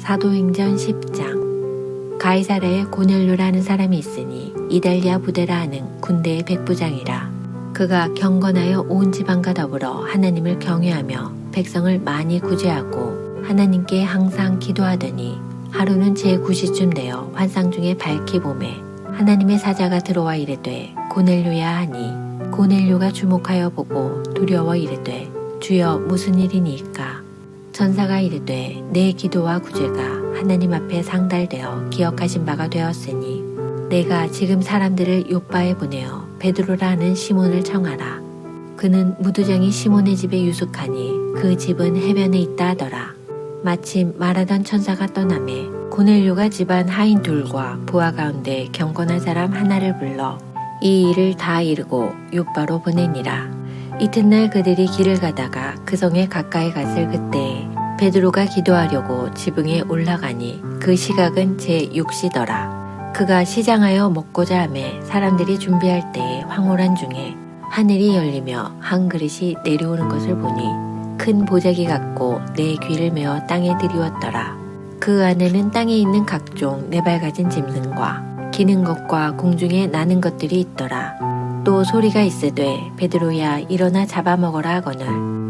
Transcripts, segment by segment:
사도행전 10장. 가이사랴에 고넬료라는 사람이 있으니 이달리아 부대라 하는 군대의 백부장이라. 그가 경건하여 온 지방과 더불어 하나님을 경외하며 백성을 많이 구제하고 하나님께 항상 기도하더니 하루는 제9시쯤 되어 환상 중에 밝히 보매 하나님의 사자가 들어와 이르되 고넬료야 하니 고넬료가 주목하여 보고 두려워 이르되 주여 무슨 일이니이까. 천사가 이르되 내 기도와 구제가 하나님 앞에 상달되어 기억하신 바가 되었으니 내가 지금 사람들을 요빠에 보내어 베드로라 하는 시몬을 청하라. 그는 무두장이 시몬의 집에 유숙하니 그 집은 해변에 있다 하더라. 마침 말하던 천사가 떠나매 고넬료가 집안 하인 둘과 부하 가운데 경건한 사람 하나를 불러 이 일을 다 이루고 요빠로 보내니라. 이튿날 그들이 길을 가다가 그 성에 가까이 갔을 그때에 베드로가 기도하려고 지붕에 올라가니 그 시각은 제6시더라. 그가 시장하여 먹고자 하매 사람들이 준비할 때에 황홀한 중에 하늘이 열리며 한 그릇이 내려오는 것을 보니 큰 보자기 같고 내 귀를 메어 땅에 들이웠더라. 그 안에는 땅에 있는 각종 네발가진 짐승과 기는 것과 공중에 나는 것들이 있더라. 또 소리가 있으되 베드로야 일어나 잡아먹어라 하거늘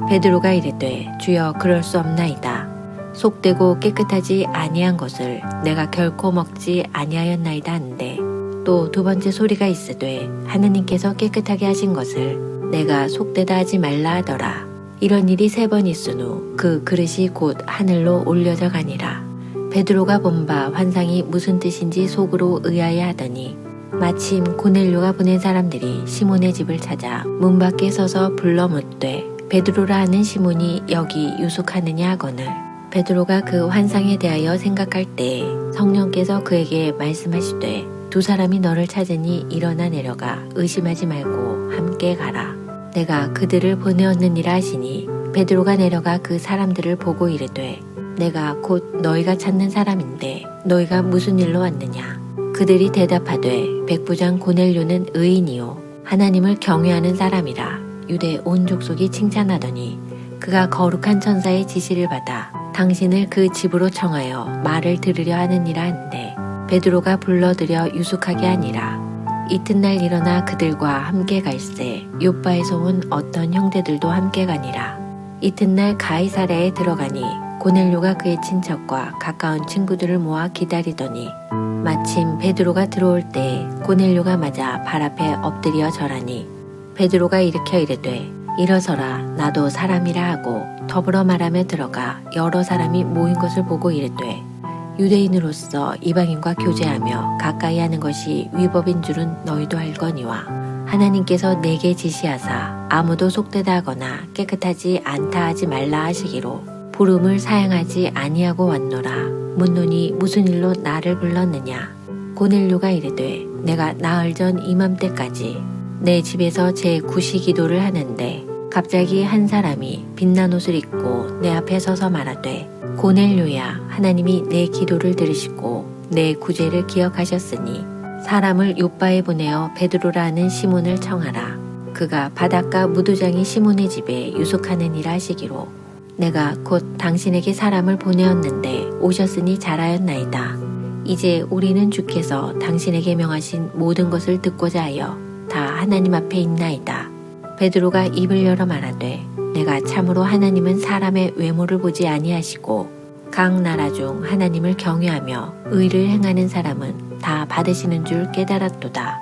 베드로가 이르되 주여 그럴 수 없나이다. 속되고 깨끗하지 아니한 것을 내가 결코 먹지 아니하였나이다 하는데 또 두 번째 소리가 있으되 하느님께서 깨끗하게 하신 것을 내가 속되다 하지 말라 하더라. 이런 일이 3번 있은 후 그 그릇이 곧 하늘로 올려져 가니라. 베드로가 본 바 환상이 무슨 뜻인지 속으로 의아해 하더니 마침 고넬료가 보낸 사람들이 시몬의 집을 찾아 문 밖에 서서 불러 묻되 베드로라 하는 시몬이 여기 유숙하느냐 하거늘 베드로가 그 환상에 대하여 생각할 때에 성령께서 그에게 말씀하시되 두 사람이 너를 찾으니 일어나 내려가 의심하지 말고 함께 가라. 내가 그들을 보내었느니라 하시니 베드로가 내려가 그 사람들을 보고 이르되 내가 곧 너희가 찾는 사람인데 너희가 무슨 일로 왔느냐. 그들이 대답하되 백부장 고넬료는 의인이요 하나님을 경외하는 사람이라. 유대 온 족속이 칭찬하더니 그가 거룩한 천사의 지시를 받아 당신을 그 집으로 청하여 말을 들으려 하느니라 한데 베드로가 불러들여 유숙하게 하니라. 이튿날 일어나 그들과 함께 갈새 요빠에서 온 어떤 형제들도 함께 가니라. 이튿날 가이사랴에 들어가니 고넬료가 그의 친척과 가까운 친구들을 모아 기다리더니 마침 베드로가 들어올 때 고넬료가 맞아 발 앞에 엎드려 절하니 베드로가 일으켜 이르되 일어서라 나도 사람이라 하고 더불어 말하며 들어가 여러 사람이 모인 것을 보고 이르되 유대인으로서 이방인과 교제하며 가까이 하는 것이 위법인 줄은 너희도 알거니와 하나님께서 내게 지시하사 아무도 속되다 하거나 깨끗하지 않다 하지 말라 하시기로 부름을 사양하지 아니하고 왔노라. 묻노니 무슨 일로 나를 불렀느냐. 고넬료가 이르되 내가 나흘 전 이맘때까지 내 집에서 제9시 기도를 하는데 갑자기 한 사람이 빛난 옷을 입고 내 앞에 서서 말하되 고넬료야 하나님이 내 기도를 들으시고 내 구제를 기억하셨으니 사람을 요빠에 보내어 베드로라 하는 시몬을 청하라. 그가 바닷가 무두장이 시몬의 집에 유숙하느니라 하시기로 내가 곧 당신에게 사람을 보내었는데 오셨으니 잘하였나이다. 이제 우리는 주께서 당신에게 명하신 모든 것을 듣고자 하여 다 하나님 앞에 있나이다. 베드로가 입을 열어 말하되 내가 참으로 하나님은 사람의 외모를 보지 아니하시고 각 나라 중 하나님을 경외하며 의를 행하는 사람은 다 받으시는 줄 깨달았도다.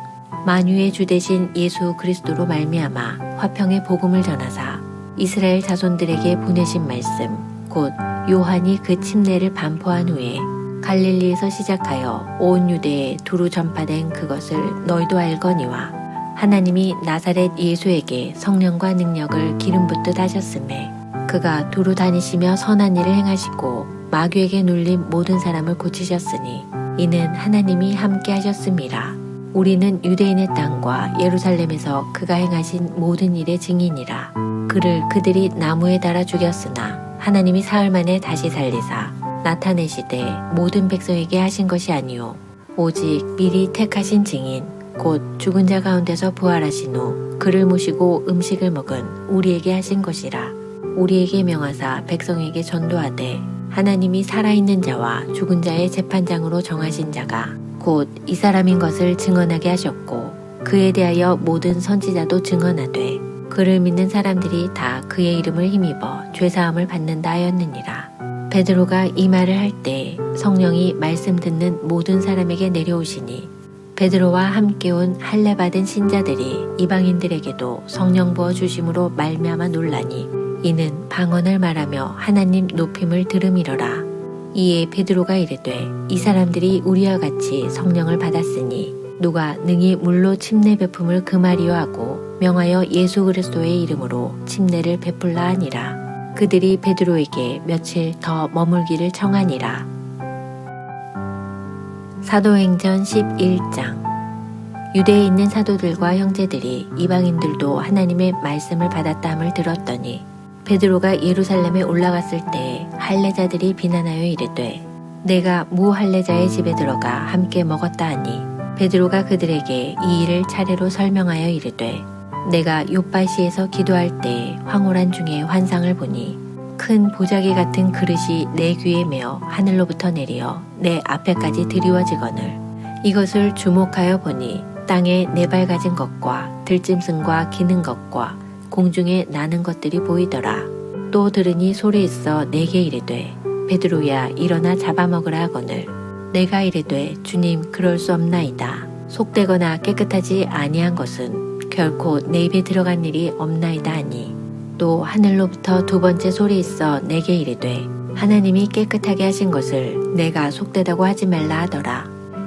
만유의 주 되신 예수 그리스도로 말미암아 화평의 복음을 전하사 이스라엘 자손들에게 보내신 말씀 곧 요한이 그 침례를 반포한 후에 갈릴리에서 시작하여 온 유대에 두루 전파된 그것을 너희도 알거니와 하나님이 나사렛 예수에게 성령과 능력을 기름 붓듯 하셨음에 그가 두루 다니시며 선한 일을 행하시고 마귀에게 눌린 모든 사람을 고치셨으니 이는 하나님이 함께 하셨음이라. 우리는 유대인의 땅과 예루살렘에서 그가 행하신 모든 일의 증인이라. 그를 그들이 나무에 달아 죽였으나 하나님이 사흘 만에 다시 살리사 나타내시되 모든 백성에게 하신 것이 아니요 오직 미리 택하신 증인 곧 죽은 자 가운데서 부활하신 후 그를 모시고 음식을 먹은 우리에게 하신 것이라. 우리에게 명하사 백성에게 전도하되 하나님이 살아있는 자와 죽은 자의 재판장으로 정하신 자가 곧 이 사람인 것을 증언하게 하셨고 그에 대하여 모든 선지자도 증언하되 그를 믿는 사람들이 다 그의 이름을 힘입어 죄사함을 받는다 하였느니라. 베드로가 이 말을 할 때 성령이 말씀 듣는 모든 사람에게 내려오시니 베드로와 함께 온 할례 받은 신자들이 이방인들에게도 성령 부어 주심으로 말미암아 놀라니 이는 방언을 말하며 하나님 높임을 들음이러라. 이에 베드로가 이르되 이 사람들이 우리와 같이 성령을 받았으니 누가 능히 물로 침례 베품을 금하리요 하고 명하여 예수 그리스도의 이름으로 침례를 베풀라 하니라. 그들이 베드로에게 며칠 더 머물기를 청하니라. 사도행전 11장. 유대에 있는 사도들과 형제들이 이방인들도 하나님의 말씀을 받았다함을 들었더니 베드로가 예루살렘에 올라갔을 때 할례자들이 비난하여 이르되 내가 무할례자의 집에 들어가 함께 먹었다 하니 베드로가 그들에게 이 일을 차례로 설명하여 이르되 내가 요빠시에서 기도할 때 황홀한 중에 환상을 보니 큰 보자기 같은 그릇이 내 귀에 메어 하늘로부터 내리어 내 앞에까지 드리워지거늘 이것을 주목하여 보니 땅에 네 발 가진 것과 들짐승과 기는 것과 공중에 나는 것들이 보이더라. 또 들으니 소리 있어 내게 이르되 베드로야 일어나 잡아먹으라 하거늘 내가 이르되 주님 그럴 수 없나이다. 속되거나 깨끗하지 아니한 것은 결코 내 입에 들어간 일이 없나이다 하니 또 하늘로부터 두 번째 소리 있어 내게 이르되 하나님이 깨끗하게 하신 것을 내가 속되다고 하지 말라 하더라.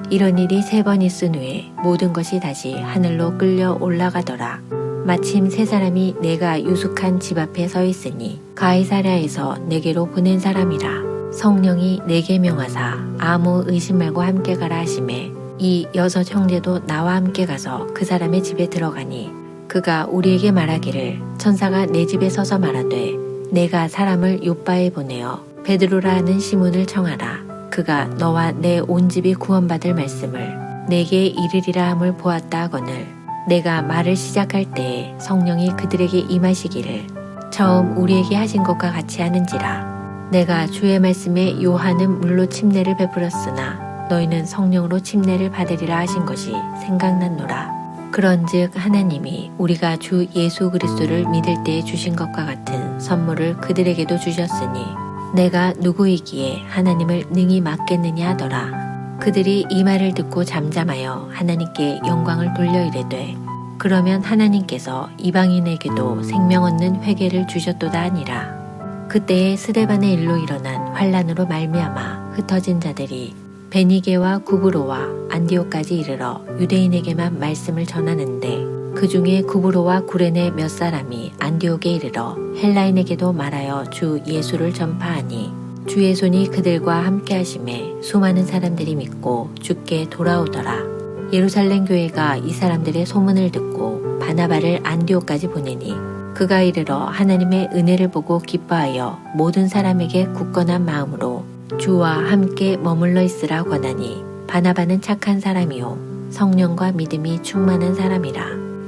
이런 일이 3번 있은 후에 모든 것이 다시 하늘로 끌려 올라가더라. 마침 3사람이 내가 유숙한 집 앞에 서 있으니 가이사랴에서 내게로 보낸 사람이라. 성령이 내게 명하사 아무 의심 말고 함께 가라 하시매 이 6 형제도 나와 함께 가서 그 사람의 집에 들어가니 그가 우리에게 말하기를 천사가 내 집에 서서 말하되 내가 사람을 요빠에 보내어 베드로라 하는 시몬을 청하라. 그가 너와 내 온 집이 구원받을 말씀을 내게 이르리라 함을 보았다 하거늘 내가 말을 시작할 때에 성령이 그들에게 임하시기를 처음 우리에게 하신 것과 같이 하는지라. 내가 주의 말씀에 요한은 물로 침례를 베풀었으나 너희는 성령으로 침례를 받으리라 하신 것이 생각났노라. 그런즉 하나님이 우리가 주 예수 그리스도를 믿을 때에 주신 것과 같은 선물을 그들에게도 주셨으니 내가 누구이기에 하나님을 능히 맡겠느냐 하더라. 그들이 이 말을 듣고 잠잠하여 하나님께 영광을 돌려 이르되 그러면 하나님께서 이방인에게도 생명 얻는 회개를 주셨도다 하니라. 그때에 스데반의 일로 일어난 환란으로 말미암아 흩어진 자들이 베니게와 구브로와 안디옥까지 이르러 유대인에게만 말씀을 전하는데 그 중에 구브로와 구레네 몇 사람이 안디옥에 이르러 헬라인에게도 말하여 주 예수를 전파하니 주의 손이 그들과 함께 하심에 수많은 사람들이 믿고 주께 돌아오더라. 예루살렘 교회가 이 사람들의 소문을 듣고 바나바를 안디옥까지 보내니 그가 이르러 하나님의 은혜를 보고 기뻐하여 모든 사람에게 굳건한 마음으로 주와 함께 머물러 있으라 권하니 바나바는 착한 사람이요 성령과 믿음이 충만한 사람이라.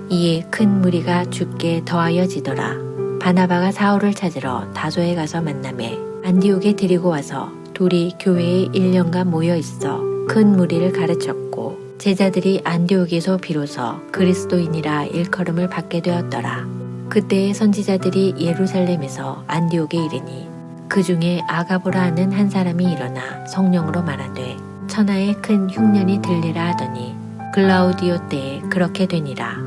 이에 큰 무리가 주께 더하여지더라. 바나바가 사울을 찾으러 다소에 가서 만나매 안디옥에 데리고 와서 둘이 교회에 1년간 모여 있어 큰 무리를 가르쳤고 제자들이 안디옥에서 비로소 그리스도인이라 일컬음을 받게 되었더라. 그때의 선지자들이 예루살렘에서 안디옥에 이르니 그 중에 아가보라 하는 한 사람이 일어나 성령으로 말하되 천하에 큰 흉년이 들리라 하더니 글라우디오 때에 그렇게 되니라.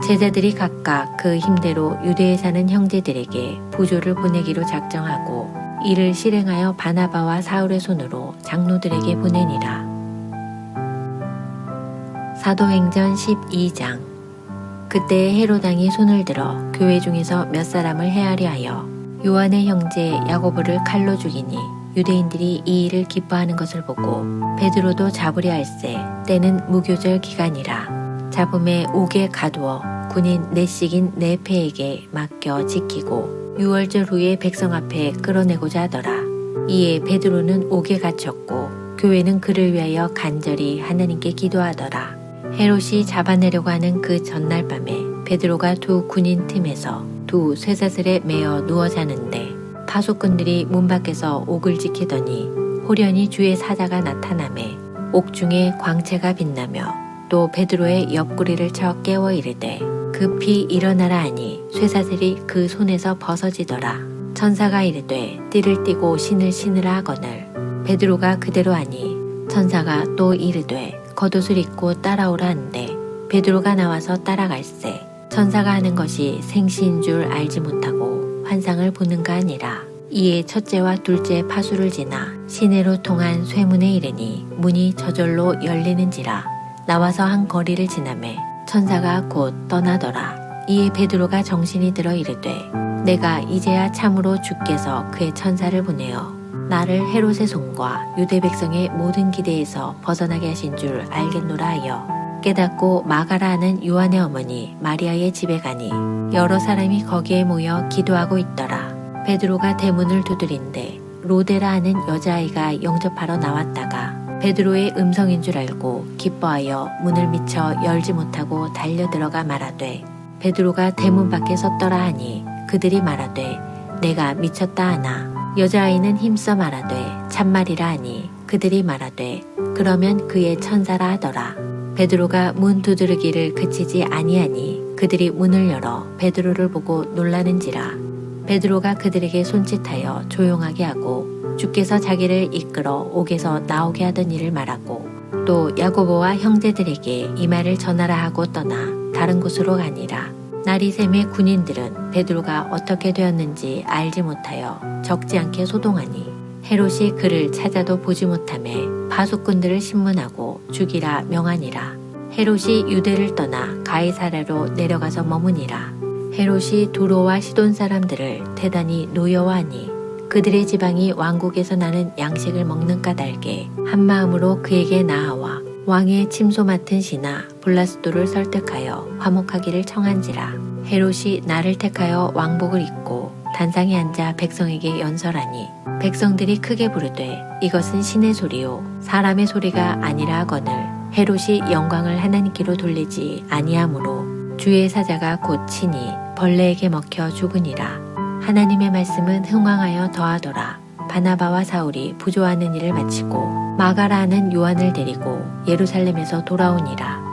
제자들이 각각 그 힘대로 유대에 사는 형제들에게 부조를 보내기로 작정하고 이를 실행하여 바나바와 사울의 손으로 장로들에게 보내니라. 사도행전 12장. 그때 헤로당이 손을 들어 교회 중에서 몇 사람을 해하려 하여 요한의 형제 야고보를 칼로 죽이니 유대인들이 이 일을 기뻐하는 것을 보고 베드로도 잡으려 할세 때는 무교절 기간이라. 잡음에 옥에 가두어 군인 넷씩인 네 패에게 맡겨 지키고 6월절 후에 백성 앞에 끌어내고자 하더라. 이에 베드로는 옥에 갇혔고 교회는 그를 위하여 간절히 하나님께 기도하더라. 헤롯이 잡아내려고 하는 그 전날 밤에 베드로가 두 군인 틈에서 두 쇠사슬에 매어 누워 자는데 파수꾼들이 문 밖에서 옥을 지키더니 호련히 주의 사자가 나타나매 옥중에 광채가 빛나며 또 베드로의 옆구리를 쳐 깨워 이르되 급히 일어나라 하니 쇠사슬이 그 손에서 벗어지더라. 천사가 이르되 띠를 띠고 신을 신으라 하거늘 베드로가 그대로 하니 천사가 또 이르되 겉옷을 입고 따라오라 하는데 베드로가 나와서 따라갈새 천사가 하는 것이 생시인 줄 알지 못하고 환상을 보는가 아니라 이에 첫째와 둘째 파수를 지나 시내로 통한 쇠문에 이르니 문이 저절로 열리는지라 나와서 한 거리를 지나매 천사가 곧 떠나더라. 이에 베드로가 정신이 들어 이르되 내가 이제야 참으로 주께서 그의 천사를 보내어 나를 헤롯의 손과 유대 백성의 모든 기대에서 벗어나게 하신 줄 알겠노라 하여 깨닫고 마가라 하는 요한의 어머니 마리아의 집에 가니 여러 사람이 거기에 모여 기도하고 있더라. 베드로가 대문을 두드린데 로데라 하는 여자아이가 영접하러 나왔다가 베드로의 음성인 줄 알고 기뻐하여 문을 미쳐 열지 못하고 달려들어가 말하되 베드로가 대문 밖에 섰더라 하니 그들이 말하되 내가 미쳤다 하나 여자아이는 힘써 말하되 참말이라 하니 그들이 말하되 그러면 그의 천사라 하더라. 베드로가 문 두드르기를 그치지 아니하니 그들이 문을 열어 베드로를 보고 놀라는지라. 베드로가 그들에게 손짓하여 조용하게 하고 주께서 자기를 이끌어 옥에서 나오게 하던 일을 말하고 또 야고보와 형제들에게 이 말을 전하라 하고 떠나 다른 곳으로 가니라. 날이 새매 군인들은 베드로가 어떻게 되었는지 알지 못하여 적지 않게 소동하니 헤롯이 그를 찾아도 보지 못하매 파수꾼들을 신문하고 죽이라 명하니라. 헤롯이 유대를 떠나 가이사랴로 내려가서 머무니라. 헤롯이 두로와 시돈 사람들을 대단히 노여워하니 그들의 지방이 왕국에서 나는 양식을 먹는 까닭에 한 마음으로 그에게 나아와 왕의 침소 맡은 시나 블라스도를 설득하여 화목하기를 청한지라. 헤롯이 나를 택하여 왕복을 입고 단상에 앉아 백성에게 연설하니 백성들이 크게 부르되 이것은 신의 소리요 사람의 소리가 아니라 하거늘 헤롯이 영광을 하나님께로 돌리지 아니하므로 주의 사자가 곧 친히 벌레에게 먹혀 죽으니라. 하나님의 말씀은 흥왕하여 더하더라. 바나바와 사울이 부조하는 일을 마치고 마가라 하는 요한을 데리고 예루살렘에서 돌아오니라.